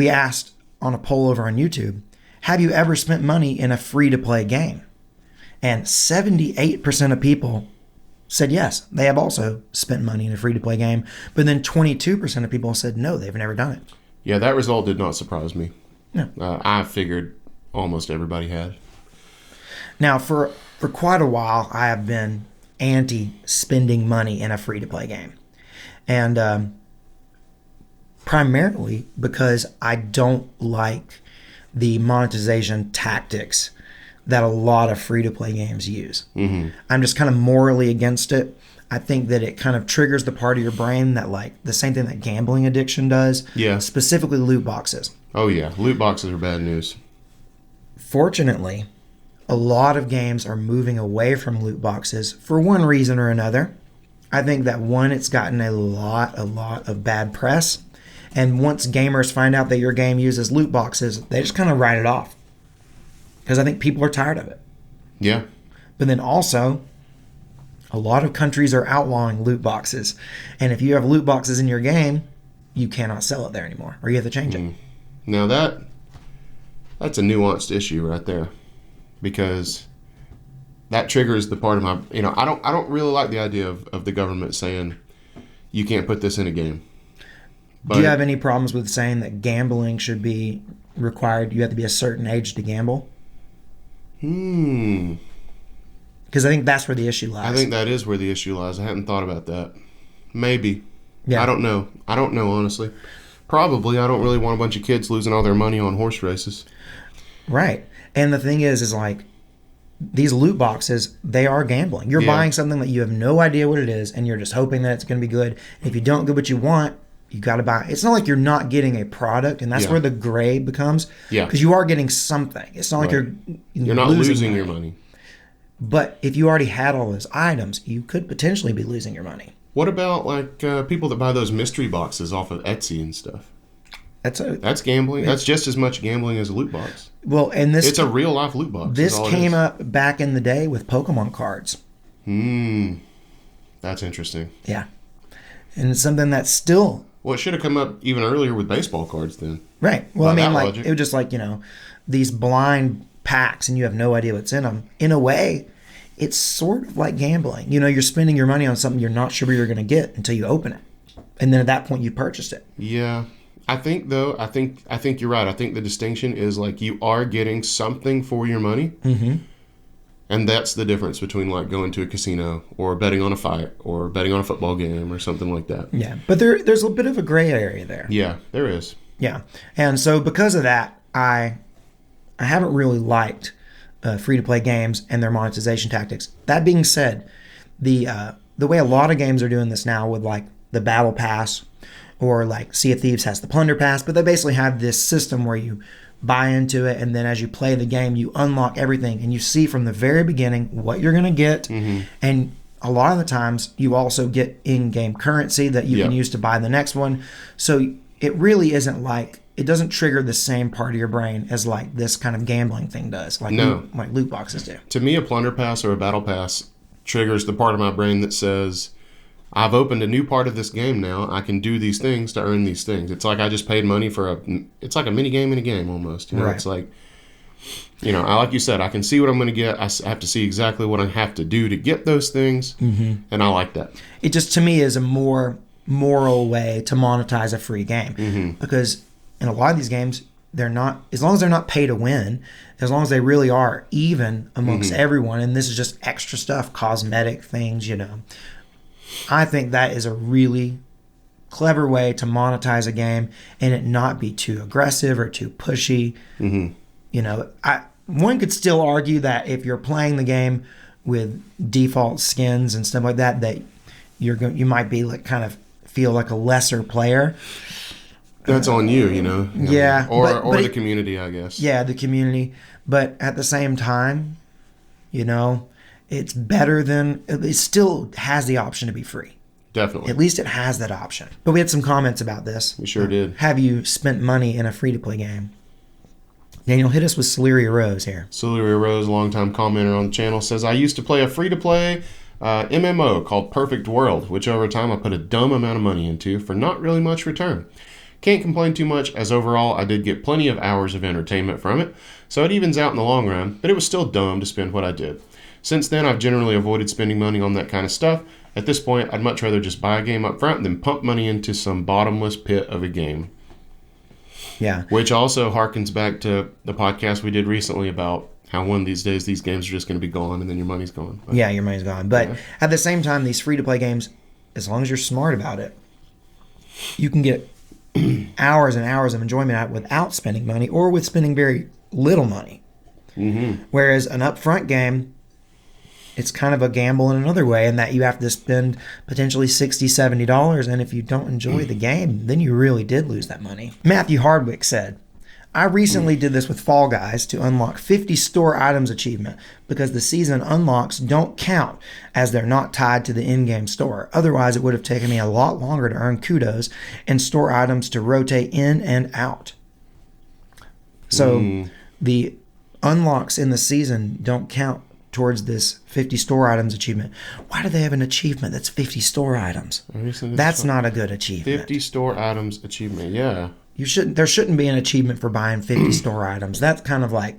we asked on a poll over on YouTube, have you ever spent money in a free-to-play game? And 78% of people said yes, they have also spent money in a free-to-play game. But then 22% of people said no, they've never done it. Yeah, that result did not surprise me. No. I figured almost everybody had. Now, for quite a while, I have been anti-spending money in a free-to-play game. And primarily because I don't like the monetization tactics that a lot of free-to-play games use. Mm-hmm. I'm just kind of morally against it. I think that it kind of triggers the part of your brain that, like, the same thing that gambling addiction does. Yeah. Specifically loot boxes. Oh, yeah. Loot boxes are bad news. Fortunately, a lot of games are moving away from loot boxes for one reason or another. I think that, one, it's gotten a lot of bad press. And once gamers find out that your game uses loot boxes, they just kind of write it off. Because I think people are tired of it. Yeah. But then also, a lot of countries are outlawing loot boxes. And if you have loot boxes in your game, you cannot sell it there anymore. Or you have to change it. Now that's a nuanced issue right there. Because that triggers the part of my... I don't really like the idea of the government saying, you can't put this in a game. But, do you have any problems with saying that gambling should be required? You have to be a certain age to gamble? Because I think that's where the issue lies. I think that is where the issue lies. I hadn't thought about that. Maybe. Yeah. I don't know, honestly. Probably. I don't really want a bunch of kids losing all their money on horse races. Right. And the thing is like, these loot boxes, they are gambling. You're buying something that you have no idea what it is, and you're just hoping that it's going to be good. And if you don't get what you want, you got to buy. It's not like you're not getting a product, and that's where the gray becomes. Yeah. Because you are getting something. It's not like you're not losing your money. But if you already had all those items, you could potentially be losing your money. What about like people that buy those mystery boxes off of Etsy and stuff? That's gambling. That's just as much gambling as a loot box. Well, and it's a real life loot box. This came up back in the day with Pokemon cards. That's interesting. Yeah. And it's something that's still... Well, it should have come up even earlier with baseball cards then. Right. Well, By I mean, like, logic. it was just like, these blind packs and you have no idea what's in them. In a way, it's sort of like gambling. You're spending your money on something you're not sure you're going to get until you open it. And then at that point, you purchased it. Yeah. I think you're right. I think the distinction is like you are getting something for your money. Mm-hmm. And that's the difference between like going to a casino or betting on a fight or betting on a football game or something like that. Yeah. But there's a bit of a gray area there. Yeah, there is. Yeah. And so because of that, I haven't really liked free-to-play games and their monetization tactics. That being said, the way a lot of games are doing this now with like the Battle Pass, or like Sea of Thieves has the Plunder Pass, but they basically have this system where you buy into it, and then as you play the game, you unlock everything, and you see from the very beginning what you're going to get. Mm-hmm. And a lot of the times, you also get in-game currency that you can use to buy the next one. So it really isn't like, it doesn't trigger the same part of your brain as like this kind of gambling thing does, like like loot boxes do. To me, a Plunder Pass or a Battle Pass triggers the part of my brain that says, I've opened a new part of this game now. I can do these things to earn these things. It's like I just paid money for it's like a mini game in a game almost. Right. It's like, like you said, I can see what I'm going to get. I have to see exactly what I have to do to get those things. Mm-hmm. And I like that. It just, to me, is a more moral way to monetize a free game. Mm-hmm. Because in a lot of these games, they're not, as long as they're not pay to win, as long as they really are even amongst everyone, and this is just extra stuff, cosmetic things, I think that is a really clever way to monetize a game and it not be too aggressive or too pushy. Mm-hmm. One could still argue that if you're playing the game with default skins and stuff like that, that you might be like kind of feel like a lesser player. That's on you, Yeah. Or the community, I guess. Yeah, the community. But at the same time, it's better than, it still has the option to be free. Definitely. At least it has that option. But we had some comments about this. We sure did. Have you spent money in a free-to-play game? Daniel, hit us with Celeria Rose here. Celeria Rose, longtime commenter on the channel, says, I used to play a free-to-play MMO called Perfect World, which over time I put a dumb amount of money into for not really much return. Can't complain too much, as overall I did get plenty of hours of entertainment from it, so it evens out in the long run, but it was still dumb to spend what I did. Since then, I've generally avoided spending money on that kind of stuff. At this point, I'd much rather just buy a game up front than pump money into some bottomless pit of a game. Yeah. Which also harkens back to the podcast we did recently about how one of these days these games are just going to be gone and then your money's gone. But, Yeah, your money's gone. But at the same time, these free-to-play games, as long as you're smart about it, you can get hours and hours of enjoyment out without spending money or with spending very little money. Mm-hmm. Whereas an upfront game, it's kind of a gamble in another way in that you have to spend potentially $60, $70, and if you don't enjoy the game, then you really did lose that money. Matthew Hardwick said, I recently did this with Fall Guys to unlock 50 store items achievement because the season unlocks don't count as they're not tied to the in-game store. Otherwise, it would have taken me a lot longer to earn kudos and store items to rotate in and out. So the unlocks in the season don't count towards this 50 store items achievement. Why do they have an achievement that's 50 store items? That's not a good achievement. 50 store items achievement, yeah. There shouldn't be an achievement for buying 50 store items. That's kind of like,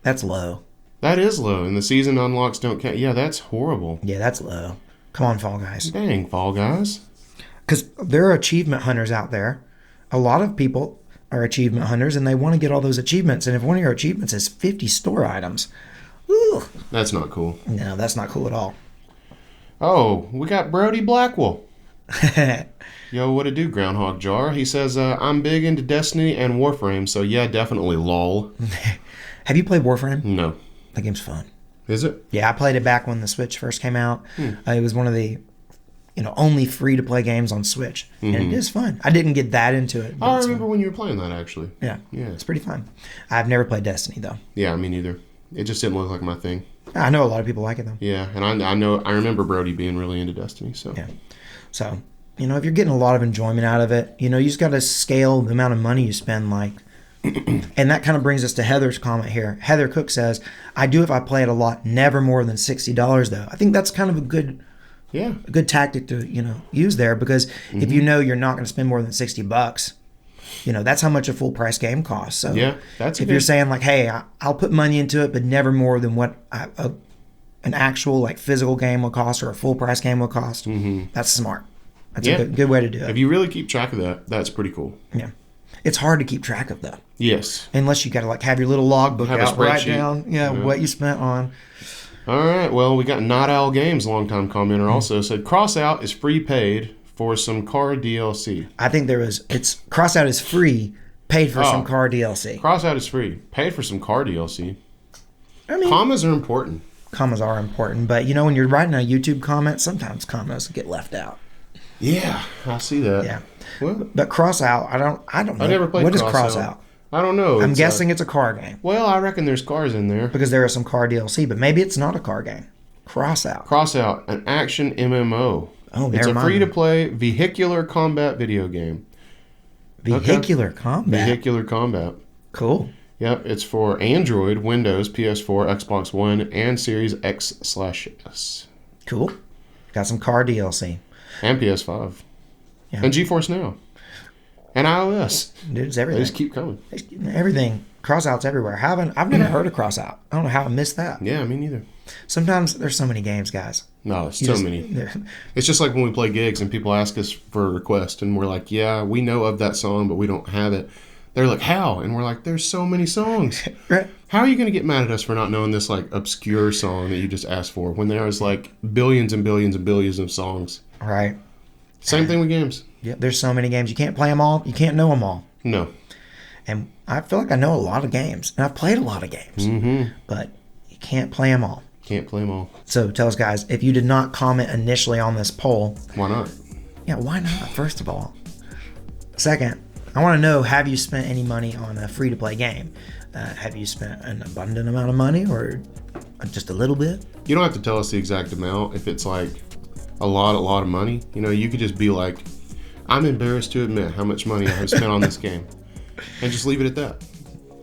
that's low. That is low, and the season unlocks don't count. Yeah, that's horrible. Yeah, that's low. Come on, Fall Guys. Dang, Fall Guys. Because there are achievement hunters out there. A lot of people are achievement hunters, and they want to get all those achievements. And if one of your achievements is 50 store items, ooh. That's not cool. No, that's not cool at all. Oh, we got Brody Blackwell. Yo, what it do, Groundhog Jar? He says, I'm big into Destiny and Warframe, so yeah, definitely lol. Have you played Warframe? No. That game's fun. Is it? Yeah, I played it back when the Switch first came out. It was one of the only free-to-play games on Switch. And it is fun. I didn't get that into it. I remember when you were playing that, actually. Yeah, Yeah. it's pretty fun. I've never played Destiny, though. Yeah, me neither. It just didn't look like my thing. I know a lot of people like it, though. Yeah, and I remember Brody being really into Destiny, so. Yeah. So, if you're getting a lot of enjoyment out of it, you just got to scale the amount of money you spend, like. And that kind of brings us to Heather's comment here. Heather Cook says, I do if I play it a lot, never more than $60, though. I think that's kind of a good tactic to, use there, because if you know you're not going to spend more than $60, that's how much a full price game costs. So yeah, that's if you're saying like, hey, I'll put money into it, but never more than what an actual like physical game will cost or a full price game will cost, that's smart. That's a good way to do it. If you really keep track of that, that's pretty cool. Yeah. It's hard to keep track of, though. Yes. Unless you got to like have your little logbook Have a out, write spreadsheet. down what you spent on. All right. Well, we got Not Owl Games, longtime commenter, also said Crossout is free paid for some car DLC. I think it's Crossout is free, paid for some car DLC. Crossout is free, paid for some car DLC. I mean, Commas are important. Commas are important, but when you're writing a YouTube comment, sometimes commas get left out. Yeah, I see that. Yeah. Well, But Crossout, I don't know. I never played What is Crossout. Crossout? I don't know. I'm guessing it's a car game. Well, I reckon there's cars in there. Because there is some car DLC, but maybe it's not a car game. Crossout. Crossout, an action MMO. Oh, It's never a mind. free-to-play vehicular combat video game. Vehicular combat. Vehicular combat. Cool. Yep, it's for Android, Windows, PS4, Xbox One, and Series X/S. Cool. Got some car DLC. And PS5. Yeah. And GeForce Now. And iOS. Dude, it's They everything. just keep coming. Everything. Crossout's everywhere. I've never heard of Crossout. I don't know how I missed that. Yeah, me neither. Sometimes there's so many games, guys. No, there's so many. they're- It's just like when we play gigs and people ask us for a request and we're like, yeah, we know of that song, but we don't have it. They're like, how? And we're like, there's so many songs. Right. How are you going to get mad at us for not knowing this like obscure song that you just asked for when there's like billions and billions and billions of songs? Right. Same thing with games. Yeah, there's so many games. You can't play them all. You can't know them all. No. And I feel like I know a lot of games. And I've played a lot of games. But you can't play them all. Can't play them all. So tell us, guys, if you did not comment initially on this poll, Why not? yeah, why not, first of all? Second, I want to know, have you spent any money on a free-to-play game? Have you spent an abundant amount of money or just a little bit? You don't have to tell us the exact amount. If it's like a lot of money, you could just be like, I'm embarrassed to admit how much money I have spent on this game. And just leave it at that.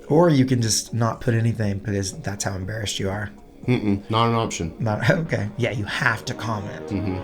Or you can just not put anything because that's how embarrassed you are. Not an option. Not okay. Yeah, you have to comment.